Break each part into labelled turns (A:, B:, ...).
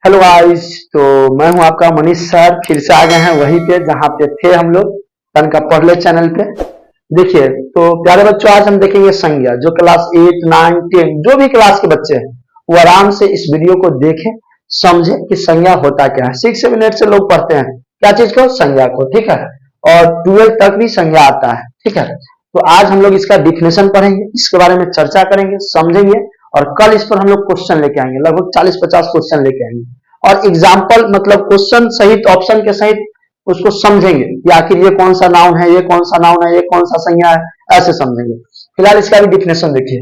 A: Hello guys. तो मैं हूं आपका मनीष सर, फिर से आ गए हैं वहीं पे जहां पे थे हम लोग तन का पढ़ ले चैनल पे। देखिए तो प्यारे बच्चों, आज हम देखेंगे संज्ञा। जो क्लास 8, 9, 10 जो भी क्लास के बच्चे हैं वो आराम से इस वीडियो को देखें, समझे कि संज्ञा होता क्या है। 6 से 7 8 से लोग पढ़ते हैं क्या चीज को, संज्ञा को, ठीक है। और 12 तक भी संज्ञा आता है, ठीक है। तो आज हम लोग इसका डिफिनेशन पढ़ेंगे, इसके बारे में चर्चा करेंगे, समझेंगे और कल इस पर हम लोग क्वेश्चन लेके आएंगे। लगभग 40-50 क्वेश्चन लेके आएंगे और एग्जाम्पल मतलब क्वेश्चन सहित, ऑप्शन के सहित उसको समझेंगे कि आखिर ये कौन सा नाउन है, ये कौन सा नाउन है, ये कौन सा संज्ञा है, ऐसे समझेंगे। फिलहाल इसका भी डिफिनेशन देखिए,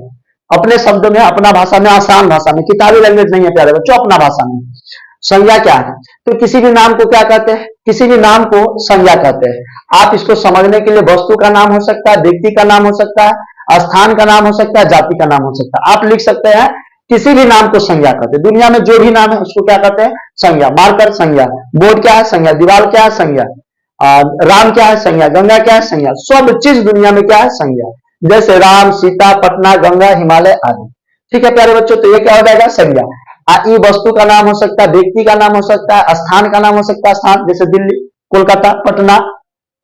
A: अपने शब्दों में, अपना भाषा में, आसान भाषा में, किताबी लैंग्वेज नहीं है प्यारे बच्चों, अपना भाषा में। संज्ञा क्या है? तो किसी भी नाम को क्या कहते हैं? किसी भी नाम को संज्ञा कहते हैं। आप इसको समझने के लिए वस्तु का नाम हो सकता है, व्यक्ति का नाम हो सकता है, स्थान का नाम हो सकता है, जाति का नाम हो सकता है। आप लिख सकते हैं किसी भी नाम को संज्ञा कहते हैं। दुनिया में जो भी नाम है उसको क्या कहते हैं? संज्ञा। मार्कर संज्ञा, बोर्ड क्या है? संज्ञा। दीवार क्या है? संज्ञा। राम क्या है? संज्ञा। गंगा क्या है? संज्ञा। सब चीज दुनिया में क्या है? संज्ञा। जैसे राम, सीता, पटना, गंगा, हिमालय आदि। ठीक है प्यारे बच्चों, तो ये क्या हो जाएगा? संज्ञा। ये वस्तु का नाम हो सकता है, व्यक्ति का नाम हो सकता है, स्थान का नाम हो सकता है, स्थान जैसे दिल्ली, कोलकाता, पटना,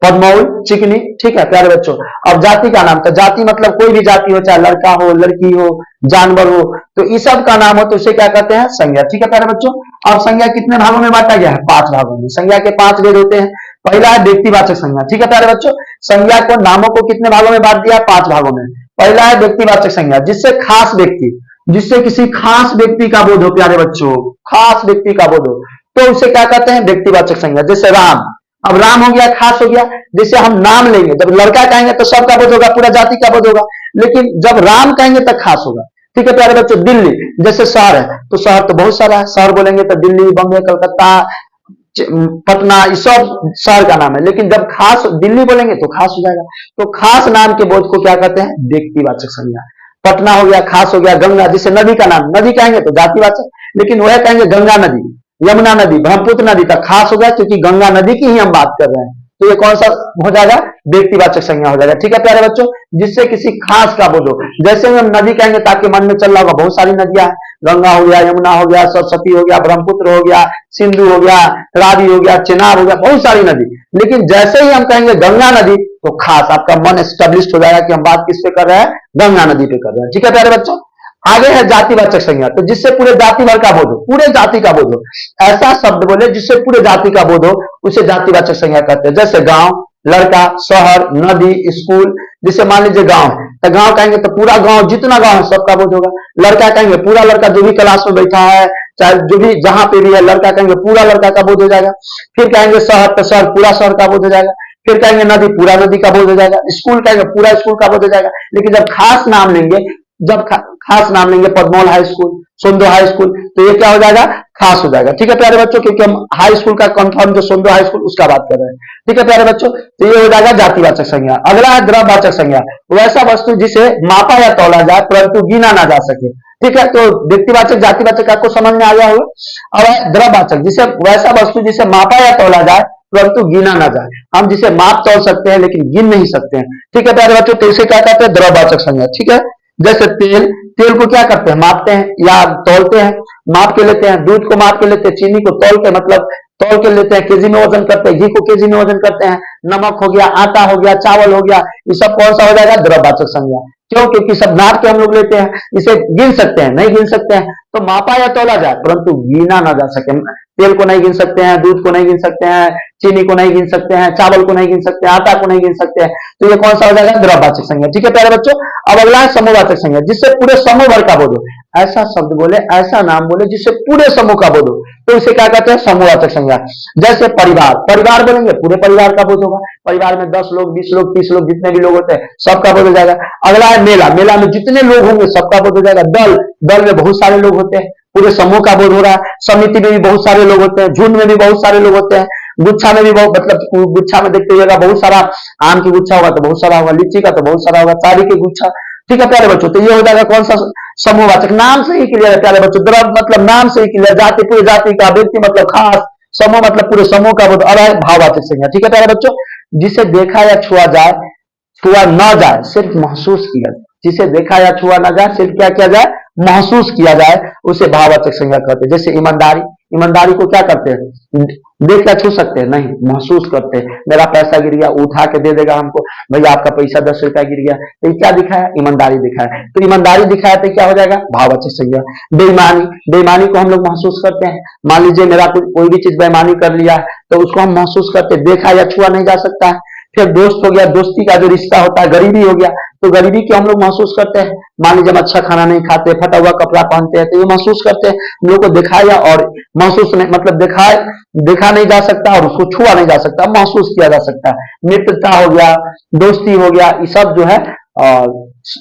A: पदमौल, चिकनी, ठीक है प्यारे बच्चों। अब जाति का नाम, तो जाति मतलब कोई भी जाति हो, चाहे लड़का हो, लड़की हो, जानवर हो, तो इस सब का नाम हो तो उसे क्या कहते हैं? संज्ञा। ठीक है प्यारे बच्चों। अब संज्ञा कितने भागों में बांटा गया है? 5 भागों में। संज्ञा के 5 भेद होते हैं। पहला है व्यक्तिवाचक संज्ञा। ठीक है प्यारे बच्चों, संज्ञा को, नामों को कितने भागों में बांट दिया? 5 भागों में। पहला है व्यक्तिवाचक संज्ञा, जिससे खास व्यक्ति, जिससे किसी खास व्यक्ति का बोध हो प्यारे बच्चों, खास व्यक्ति का बोध हो, तो उसे क्या कहते हैं? व्यक्तिवाचक संज्ञा। जैसे राम, अब राम हो गया, खास हो गया। जैसे हम नाम लेंगे, जब लड़का कहेंगे तो सबका बोध होगा, पूरा जाति का बोध होगा, लेकिन जब राम कहेंगे तो खास होगा। ठीक है प्यारे बच्चों। दिल्ली जैसे शहर है, तो शहर तो बहुत सारा है, शहर बोलेंगे तो दिल्ली, बॉम्बे, कलकत्ता, पटना, ये सब शहर का नाम है, लेकिन जब खास दिल्ली बोलेंगे तो खास हो जाएगा। तो खास नाम के बोध को क्या कहते हैं? व्यक्तिवाचक संज्ञा। पटना हो गया, खास हो गया। गंगा, जिसे नदी का नाम, नदी कहेंगे तो जातिवाचक, लेकिन वह कहेंगे गंगा नदी, यमुना नदी, ब्रह्मपुत्र नदी, तक खास हो गया, क्योंकि गंगा नदी की ही हम बात कर रहे हैं। तो ये कौन सा हो जाएगा? व्यक्तिवाचक संज्ञा हो जाएगा। ठीक है प्यारे बच्चों, जिससे किसी खास का बोध हो। जैसे हम नदी कहेंगे तो आपके मन में चल रहा होगा बहुत सारी नदियां हैं, गंगा हो गया, यमुना हो गया, सरस्वती हो गया, ब्रह्मपुत्र हो गया, सिंधु हो गया, रावी हो गया, चेनाब हो गया, बहुत सारी नदी। लेकिन जैसे ही हम कहेंगे गंगा नदी तो खास, आपका मन एस्टेब्लिश हो जाएगा कि हम बात किस पे कर रहे हैं? गंगा नदी पे कर रहे हैं। ठीक है प्यारे बच्चों। आगे है जातिवाचक संज्ञा, तो जिससे पूरे जाति भर का बोध हो, पूरे जाति का बोध हो। ऐसा शब्द बोले जिससे पूरे जाति का बोध हो, उसे जातिवाचक संज्ञा कहते हैं। जैसे गांव, लड़का, शहर, नदी, स्कूल। जैसे मान लीजिए गांव है, तो गांव कहेंगे तो पूरा गांव, जितना गांव है सबका बोध होगा। लड़का कहेंगे पूरा लड़का, जो भी क्लास में बैठा है, चाहे जो भी जहां पे भी है, लड़का कहेंगे पूरा लड़का का बोध हो जाएगा। फिर कहेंगे शहर, तो शहर पूरा शहर का बोध हो जाएगा। फिर कहेंगे नदी, पूरा नदी का बोध हो जाएगा। स्कूल कहेंगे पूरा स्कूल का बोध हो जाएगा। लेकिन जब खास नाम लेंगे, जब खास नाम लेंगे, पदमौल हाई स्कूल, सोंदो हाई स्कूल, तो ये क्या हो जाएगा? खास हो जाएगा। ठीक है प्यारे बच्चों, क्योंकि हम हाई स्कूल का कंफर्म, जो सोंदो हाई स्कूल, उसका बात कर रहे हैं। ठीक है प्यारे बच्चों, तो ये हो जाएगा जातिवाचक संज्ञा। अगला है द्रव्यवाचक संज्ञा, वैसा वस्तु जिसे मापा या तौला जाए परंतु गिना ना जा सके। ठीक है, तो व्यक्तिवाचक, जातिवाचक आपको समझ में आ गया होगा। अब द्रव्यवाचक, जिसे वैसा वस्तु जिसे मापा या तौला जाए परंतु गिना ना जाए। हम जिसे माप तौल सकते हैं लेकिन गिन नहीं सकते हैं। ठीक है प्यारे बच्चों, तो इसे क्या कहते हैं? द्रव्यवाचक संज्ञा। ठीक है, जैसे तेल, तेल को क्या करते हैं? मापते हैं या तौलते हैं, माप के लेते हैं। दूध को माप के लेते हैं, चीनी को तौल के, मतलब तौल के लेते हैं, केजी में वजन करते हैं। घी को केजी में वजन करते हैं। नमक हो गया, आटा हो गया, चावल हो गया, ये सब कौन सा हो जाएगा? द्रव्यवाचक संज्ञा। क्यों? क्योंकि सब नाप के हम लोग लेते हैं। इसे गिन सकते हैं? नहीं गिन सकते हैं। तो मापा या तौला जाए परंतु गिना ना जा सके। तेल को नहीं गिन सकते हैं, दूध को नहीं गिन सकते हैं, चीनी को नहीं गिन सकते हैं, चावल को नहीं गिन सकते हैं, आटा को नहीं गिन सकते हैं। तो ये कौन सा हो जाएगा? द्रव्यवाचक संज्ञा। ठीक है प्यारे बच्चों। अब अगला है समूहवाचक संज्ञा, जिससे पूरे समूह भर का बोध हो। ऐसा शब्द बोले, ऐसा नाम बोले जिससे पूरे समूह का बोध हो, तो इसे क्या कहते हैं? समूहवाचक संज्ञा। जैसे परिवार, परिवार बोलेंगे पूरे परिवार का बोध होगा। परिवार में 10 लोग, 20 लोग, 30 लोग, जितने भी लोग होते हैं सबका बोध हो जाएगा। अगला है मेला, मेला में जितने लोग होंगे सबका बोध हो जाएगा। दल, दल में बहुत सारे लोग होते हैं, पूरे समूह का बोध हो रहा है। समिति में भी बहुत सारे लोग होते हैं, झुंड में भी बहुत सारे लोग होते हैं, गुच्छा में भी बहुत, मतलब गुच्छा में देखते हुएगा बहुत सारा, आम की गुच्छा होगा तो बहुत सारा होगा, लीची का तो बहुत सारा होगा, चारी के गुच्छा। ठीक है प्यारे बच्चों, तो ये हो जाएगा कौन सा? समूहवाचक। नाम से ही क्लियर है प्यारे बच्चों, द्रव्य मतलब नाम से ही क्लियर, जाति पूरी जाति का, व्यक्ति मतलब खास, समूह मतलब पूरे समूह का बोध। और है भाववाचक संज्ञा। ठीक है प्यारे बच्चों, जिसे देखा या छुआ जाए, छुआ न जाए, सिर्फ महसूस किया जाए। जिसे देखा या छुआ न जाए, सिर्फ क्या किया जाए? महसूस किया जाए, उसे भाववाचक संज्ञा कहते हैं। जैसे ईमानदारी, ईमानदारी को क्या करते हैं, देख क्या छू सकते हैं, नहीं, महसूस करते हैं। मेरा पैसा गिर गया, उठा के दे देगा हमको, भैया आपका पैसा 10 रुपया गिर गया, तो ये क्या दिखाया, ईमानदारी दिखाया। तो ईमानदारी दिखाया तो क्या हो जाएगा, भाववाचक संज्ञा। बेईमानी, बेईमानी को हम लोग महसूस करते हैं। मान लीजिए मेरा कोई भी चीज बेईमानी कर लिया है तो उसको हम महसूस करते हैं, देखा या छुआ नहीं जा सकता है। फिर दोस्त हो गया, दोस्ती का जो रिश्ता होता है। गरीबी हो गया तो गरीबी को हम लोग महसूस करते हैं। मान लीजिए हम अच्छा खाना नहीं खाते, फटा हुआ कपड़ा पहनते हैं, तो ये महसूस करते हैं। हम लोग को दिखाया और महसूस नहीं, मतलब देखा नहीं जा सकता और उसको छुआ नहीं जा सकता, महसूस किया जा सकता है। मित्रता हो गया, दोस्ती हो गया, ये सब जो है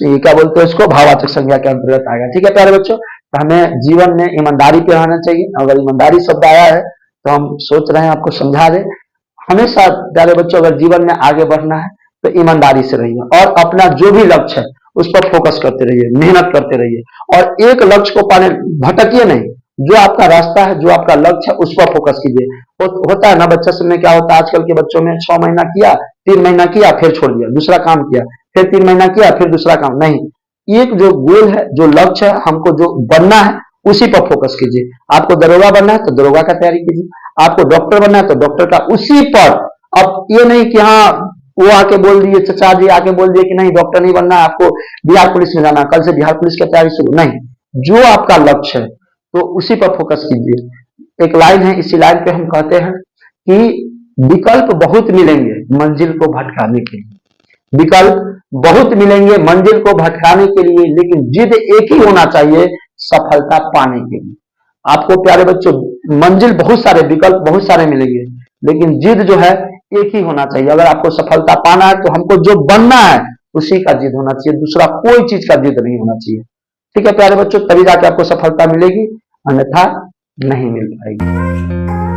A: ये क्या बोलते हैं, इसको भाववाचक संज्ञा के अंतर्गत आएगा। ठीक है प्यारे बच्चों, तो हमें जीवन में ईमानदारी पे रहना चाहिए। अगर ईमानदारी शब्द आया है तो हम सोच रहे हैं आपको समझा दें। हमेशा प्यारे बच्चों अगर जीवन में आगे बढ़ना है तो ईमानदारी से रहिए और अपना जो भी लक्ष्य है उस पर फोकस करते रहिए, मेहनत करते रहिए और एक लक्ष्य को पाने भटकिए नहीं। जो आपका रास्ता है, जो आपका लक्ष्य है, उस पर फोकस कीजिए। होता है ना बच्चा सब में, क्या होता है आजकल के बच्चों में, 6 महीना किया, 3 महीना किया, फिर छोड़ दिया, दूसरा काम किया, फिर 3 महीना किया, फिर दूसरा काम। नहीं, एक जो गोल है, जो लक्ष्य है, हमको जो बनना है उसी पर फोकस कीजिए। आपको दरोगा बनना है तो दरोगा का तैयारी कीजिए, आपको डॉक्टर बनना है तो डॉक्टर का, उसी पर। अब ये नहीं कि हाँ वो आके बोल दिए, चचा जी आके बोल दिए कि नहीं डॉक्टर नहीं बनना है, आपको बिहार पुलिस में जाना, कल से बिहार पुलिस की तैयारी शुरू। नहीं, जो आपका लक्ष्य है तो उसी पर फोकस कीजिए। एक लाइन है, इसी लाइन पे हम कहते हैं कि विकल्प बहुत मिलेंगे मंजिल को भटकाने के लिए। विकल्प बहुत मिलेंगे मंजिल को भटकाने के लिए, लेकिन जिद एक ही होना चाहिए सफलता पाने के लिए। आपको प्यारे बच्चों मंजिल बहुत सारे, विकल्प बहुत सारे मिलेंगे, लेकिन जिद जो है एक ही होना चाहिए। अगर आपको सफलता पाना है तो हमको जो बनना है उसी का जिद होना चाहिए, दूसरा कोई चीज का जिद नहीं होना चाहिए। ठीक है प्यारे बच्चों, तभी जाके आपको सफलता मिलेगी, अन्यथा नहीं मिल पाएगी।